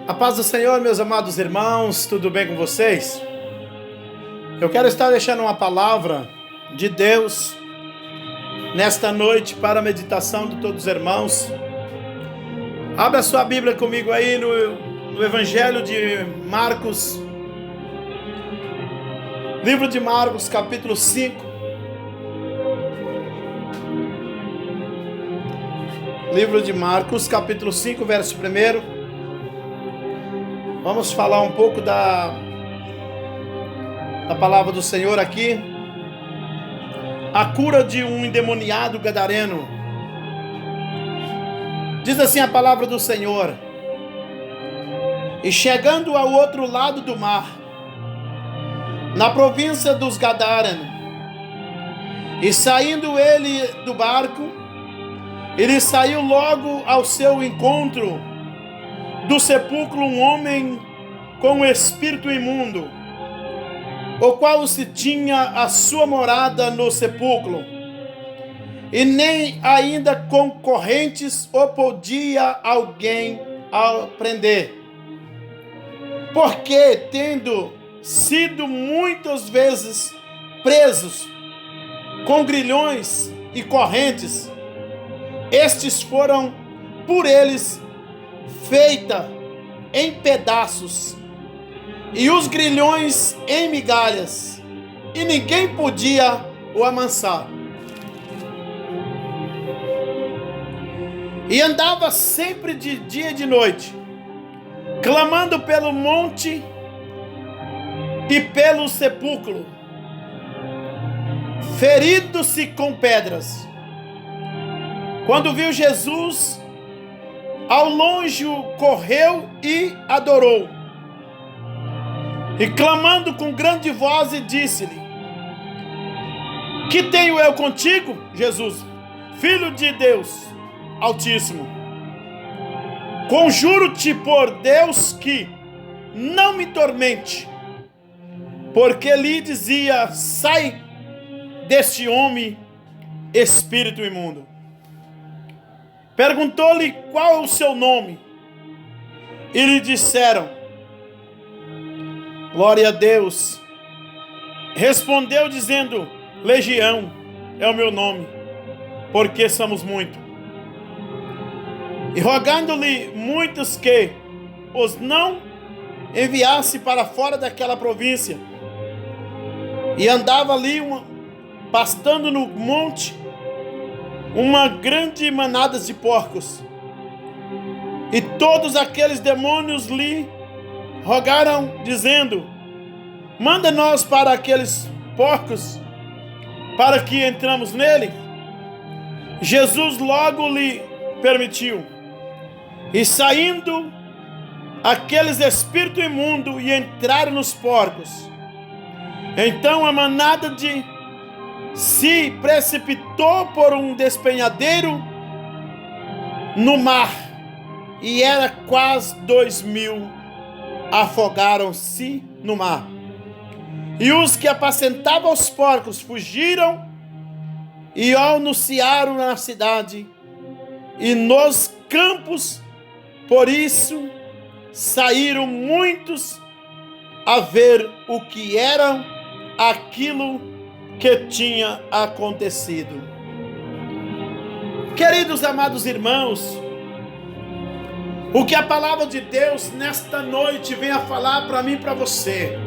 A paz do Senhor, meus amados irmãos, tudo bem com vocês? Eu quero estar deixando uma palavra de Deus nesta noite para a meditação de todos os irmãos. Abra sua Bíblia comigo aí no Evangelho de Marcos, livro de Marcos, capítulo 5. Livro de Marcos, capítulo 5, verso 1. Vamos falar um pouco da palavra do Senhor aqui. A cura de um endemoniado gadareno. Diz assim a palavra do Senhor: E chegando ao outro lado do mar, na província dos Gadarenos, e saindo ele do barco, ele saiu logo ao seu encontro do sepulcro um homem com um espírito imundo, o qual se tinha a sua morada no sepulcro, e nem ainda com correntes o podia alguém prender, porque tendo sido muitas vezes presos com grilhões e correntes, estes foram por eles feita em pedaços, e os grilhões em migalhas, e ninguém podia o amansar. E andava sempre de dia e de noite, clamando pelo monte e pelo sepulcro, ferindo-se com pedras. Quando viu Jesus ao longe, correu e adorou, e clamando com grande voz, e disse-lhe: Que tenho eu contigo, Jesus, Filho de Deus Altíssimo? Conjuro-te por Deus que não me tormente. Porque lhe dizia: Sai deste homem, espírito imundo. Perguntou-lhe qual é o seu nome, e lhe disseram: Glória a Deus. Respondeu dizendo: Legião é o meu nome, porque somos muito. E rogando-lhe muitos que os não enviasse para fora daquela província. E andava ali pastando no monte uma grande manada de porcos, e todos aqueles demônios lhe rogaram, dizendo: Manda-nos para aqueles porcos, para que entramos nele. Jesus logo lhe permitiu, e saindo aqueles espíritos imundos e entraram nos porcos. Então a manada se precipitou por um despenhadeiro no mar, e era quase 2.000 afogaram-se no mar. E os que apacentavam os porcos fugiram e anunciaram na cidade e nos campos. Por isso saíram muitos a ver o que era aquilo que tinha acontecido. Queridos amados irmãos, o que a palavra de Deus nesta noite vem a falar para mim e para você,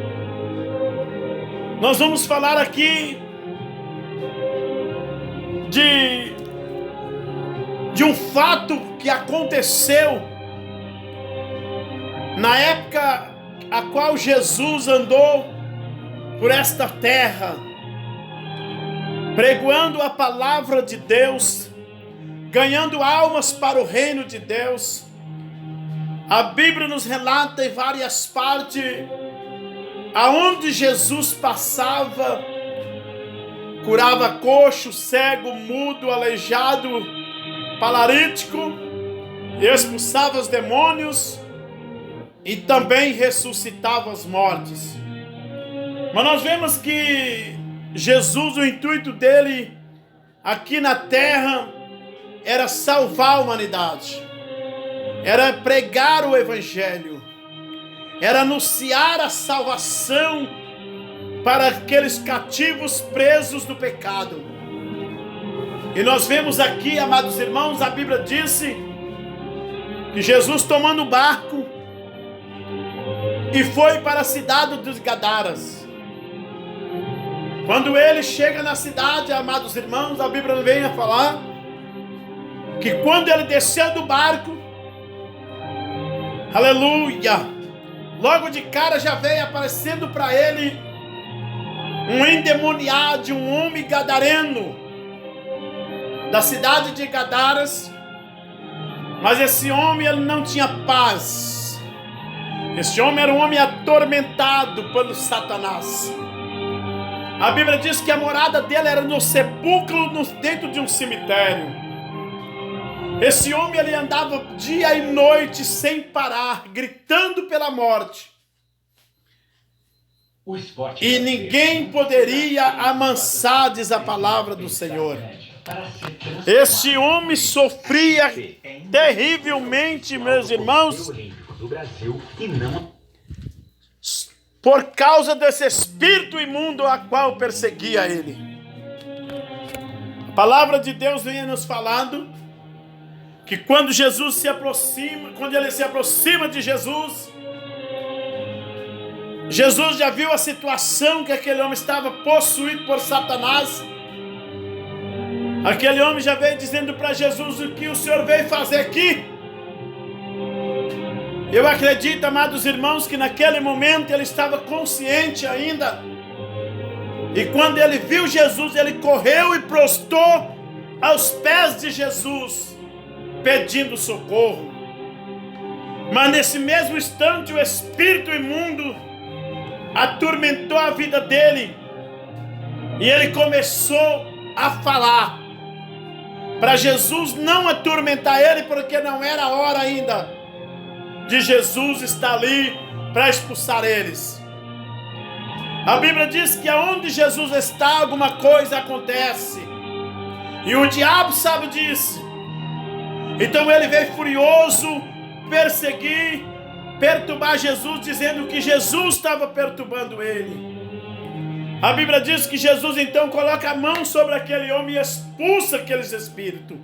nós vamos falar aqui de um fato que aconteceu na época a qual Jesus andou por esta terra, pregando a palavra de Deus, ganhando almas para o reino de Deus. A Bíblia nos relata em várias partes aonde Jesus passava, curava coxo, cego, mudo, aleijado, paralítico, expulsava os demônios e também ressuscitava os mortos. Mas nós vemos que Jesus, o intuito dele aqui na terra era salvar a humanidade, era pregar o evangelho, era anunciar a salvação para aqueles cativos presos do pecado. E nós vemos aqui, amados irmãos, a Bíblia disse que Jesus, tomando o barco, e foi para a cidade dos Gadaras. Quando ele chega na cidade, amados irmãos, a Bíblia vem a falar que quando ele desceu do barco, aleluia, logo de cara já veio aparecendo para ele um endemoniado, um homem gadareno da cidade de Gadaras. Mas esse homem, ele não tinha paz. Esse homem era um homem atormentado pelo Satanás. A Bíblia diz que a morada dele era no sepulcro, dentro de um cemitério. Esse homem, ele andava dia e noite sem parar, gritando pela morte. E ninguém poderia amansar, diz a palavra do Senhor. Esse homem sofria terrivelmente, meus irmãos, por causa desse espírito imundo a qual perseguia ele. A palavra de Deus vem nos falando que quando Jesus se aproxima, quando ele se aproxima de Jesus, Jesus já viu a situação que aquele homem estava possuído por Satanás. Aquele homem já veio dizendo para Jesus: o que o Senhor veio fazer aqui? Eu acredito, amados irmãos, que naquele momento ele estava consciente ainda. E quando ele viu Jesus, ele correu e prostrou aos pés de Jesus, pedindo socorro. Mas nesse mesmo instante, o espírito imundo atormentou a vida dele. E ele começou a falar para Jesus não atormentar ele, porque não era a hora ainda de Jesus estar ali para expulsar eles. A Bíblia diz que aonde Jesus está, alguma coisa acontece. E o diabo sabe disso. Então ele veio furioso perseguir, perturbar Jesus, dizendo que Jesus estava perturbando ele. A Bíblia diz que Jesus então coloca a mão sobre aquele homem e expulsa aqueles espíritos.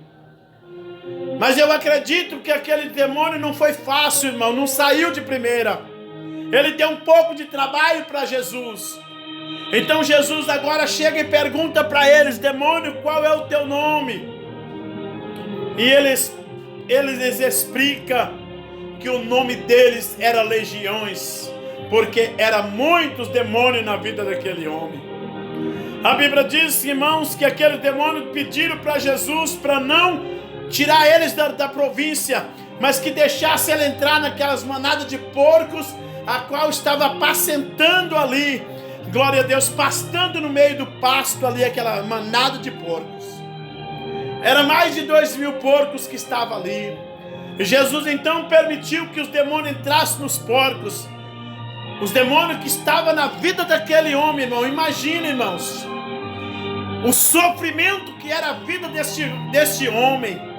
Mas eu acredito que aquele demônio não foi fácil, irmão, não saiu de primeira. Ele deu um pouco de trabalho para Jesus. Então Jesus agora chega e pergunta para eles: demônio, qual é o teu nome? E eles explicam que o nome deles era Legiões, porque eram muitos demônios na vida daquele homem. A Bíblia diz, irmãos, que aqueles demônios pediram para Jesus para não tirar eles da província, mas que deixasse ele entrar naquelas manadas de porcos, a qual estava apacentando ali, glória a Deus, pastando no meio do pasto ali, aquela manada de porcos. Era mais de 2.000 porcos que estavam ali. E Jesus então permitiu que os demônios entrassem nos porcos. Os demônios que estavam na vida daquele homem, irmão. Imagina, irmãos, o sofrimento que era a vida desse homem,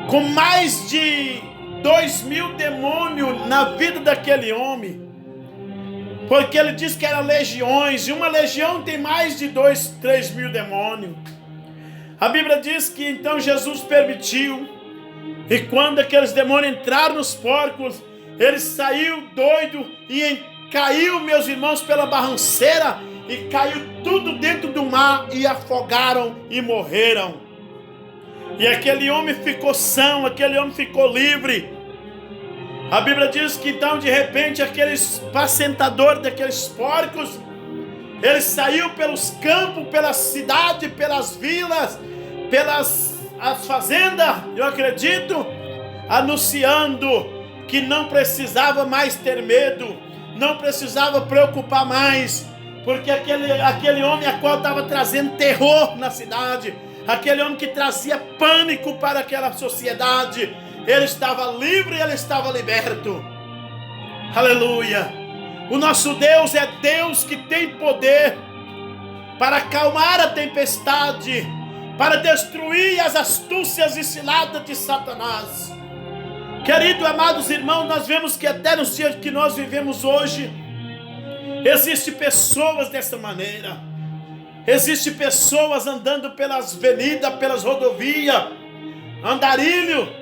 com mais de 2.000 demônios na vida daquele homem. Porque ele diz que eram legiões, e uma legião tem mais de 3.000 demônios. A Bíblia diz que então Jesus permitiu, e quando aqueles demônios entraram nos porcos, ele saiu doido e caiu, meus irmãos, pela barranceira, e caiu tudo dentro do mar, e afogaram e morreram. E aquele homem ficou são, aquele homem ficou livre. A Bíblia diz que então de repente aqueles apacentadores daqueles porcos, ele saiu pelos campos, pela cidade, pelas vilas, pelas as fazendas, eu acredito, anunciando que não precisava mais ter medo, não precisava preocupar mais, porque aquele homem a qual estava trazendo terror na cidade, aquele homem que trazia pânico para aquela sociedade, ele estava livre, ele estava liberto. Aleluia! O nosso Deus é Deus que tem poder para acalmar a tempestade, para destruir as astúcias e ciladas de Satanás. Querido, amados irmãos, nós vemos que até nos dias que nós vivemos hoje, existem pessoas dessa maneira. Existem pessoas andando pelas avenidas, pelas rodovias, andarilho,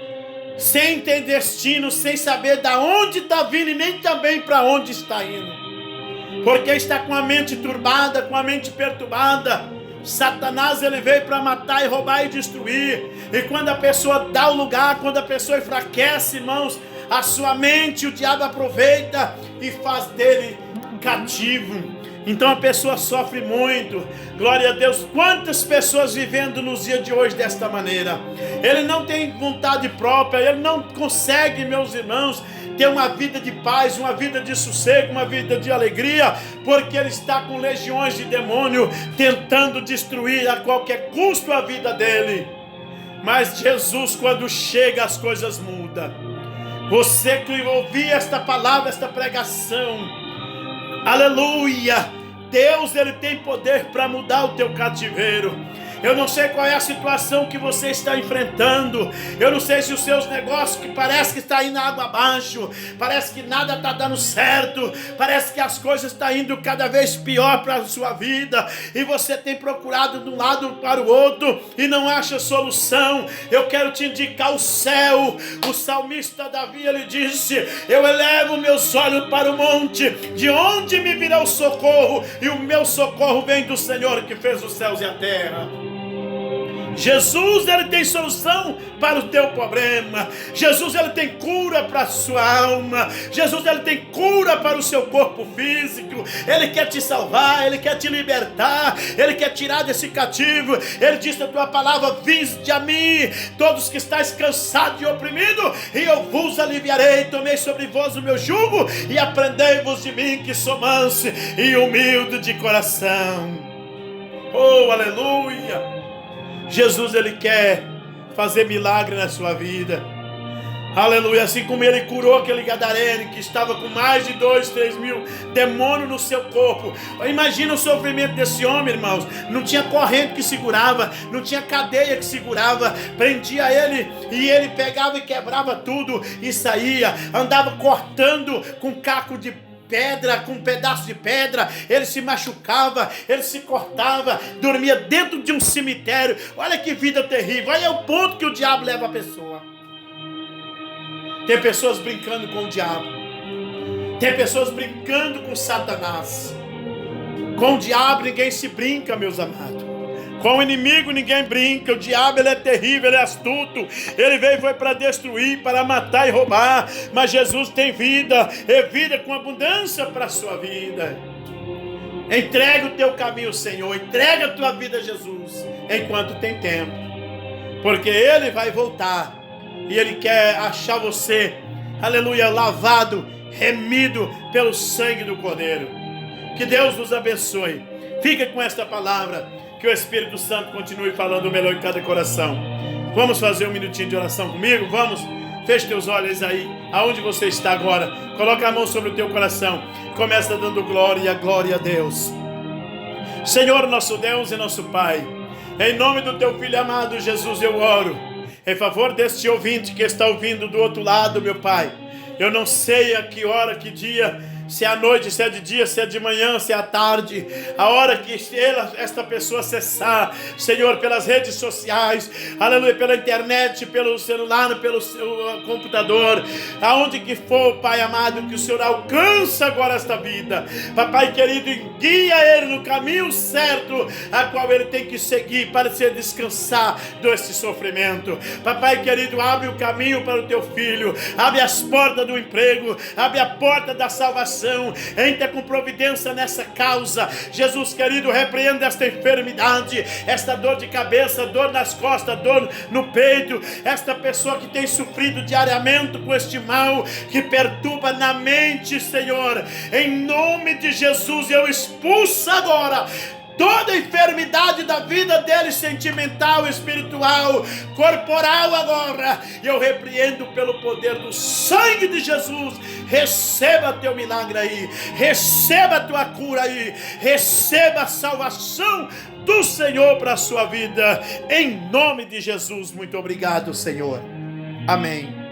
sem ter destino, sem saber de onde está vindo e nem também para onde está indo. Porque está com a mente turbada, com a mente perturbada. Satanás, ele veio para matar e roubar e destruir. E quando a pessoa dá o lugar, quando a pessoa enfraquece, irmãos, a sua mente, o diabo aproveita e faz dele cativo. Então a pessoa sofre muito. Glória a Deus. Quantas pessoas vivendo nos dias de hoje desta maneira? Ele não tem vontade própria, ele não consegue, meus irmãos, ter uma vida de paz, uma vida de sossego, uma vida de alegria, porque ele está com legiões de demônio tentando destruir a qualquer custo a vida dele. Mas Jesus, quando chega, as coisas mudam. Você que ouvir esta palavra, esta pregação, aleluia, Deus, ele tem poder para mudar o teu cativeiro. Eu não sei qual é a situação que você está enfrentando. Eu não sei se os seus negócios que parece que está indo água abaixo, parece que nada está dando certo, parece que as coisas estão indo cada vez pior para a sua vida, e você tem procurado de um lado para o outro e não acha solução. Eu quero te indicar o céu. O salmista Davi, ele disse: eu elevo meus olhos para o monte, de onde me virá o socorro? E o meu socorro vem do Senhor que fez os céus e a terra. Jesus, ele tem solução para o teu problema. Jesus, ele tem cura para a sua alma. Jesus, ele tem cura para o seu corpo físico. Ele quer te salvar, ele quer te libertar, ele quer tirar desse cativo. Ele diz na tua palavra: vinde a mim, todos que estáis cansados e oprimidos, e eu vos aliviarei. Tomei sobre vós o meu jugo e aprendei-vos de mim, que sou manso e humilde de coração. Oh, aleluia! Jesus, ele quer fazer milagre na sua vida. Aleluia. Assim como ele curou aquele gadareno que estava com mais de 2-3 mil demônios no seu corpo. Imagina o sofrimento desse homem, irmãos. Não tinha corrente que segurava, não tinha cadeia que segurava. Prendia ele e ele pegava e quebrava tudo e saía. Andava cortando com caco de pedra, com um pedaço de pedra. Ele se machucava, ele se cortava, dormia dentro de um cemitério. Olha que vida terrível. Olha o ponto que o diabo leva a pessoa. Tem pessoas brincando com o diabo, tem pessoas brincando com Satanás. Com o diabo ninguém se brinca, meus amados. Com o inimigo ninguém brinca. O diabo, ele é terrível, ele é astuto. Ele veio foi para destruir, para matar e roubar. Mas Jesus tem vida, é vida com abundância para a sua vida. Entrega o teu caminho, Senhor. Entrega a tua vida a Jesus, enquanto tem tempo. Porque ele vai voltar. E ele quer achar você, aleluia, lavado, remido pelo sangue do Cordeiro. Que Deus nos abençoe. Fica com esta palavra. Que o Espírito Santo continue falando o melhor em cada coração. Vamos fazer um minutinho de oração comigo? Vamos? Feche teus olhos aí, aonde você está agora. Coloca a mão sobre o teu coração. Começa dando glória a Deus. Senhor, nosso Deus e nosso Pai, em nome do teu Filho amado Jesus, eu oro em favor deste ouvinte que está ouvindo do outro lado, meu Pai. Eu não sei a que hora, que dia, se é à noite, se é de dia, se é de manhã, se é à tarde, a hora que esta pessoa acessar, Senhor, pelas redes sociais, aleluia, pela internet, pelo celular, pelo seu computador, aonde que for, Pai amado, que o Senhor alcança agora esta vida, Papai querido, e guia ele no caminho certo, a qual ele tem que seguir para se descansar desse sofrimento. Papai querido, abre o caminho para o teu filho, abre as portas do emprego, abre a porta da salvação. Entra com providência nessa causa. Jesus querido, repreenda esta enfermidade, esta dor de cabeça, dor nas costas, dor no peito, esta pessoa que tem sofrido diariamente com este mal que perturba na mente, Senhor, em nome de Jesus eu expulso agora toda enfermidade da vida dele, sentimental, espiritual, corporal agora. E eu repreendo pelo poder do sangue de Jesus. Receba teu milagre aí. Receba a tua cura aí. Receba a salvação do Senhor para a sua vida. Em nome de Jesus. Muito obrigado, Senhor. Amém.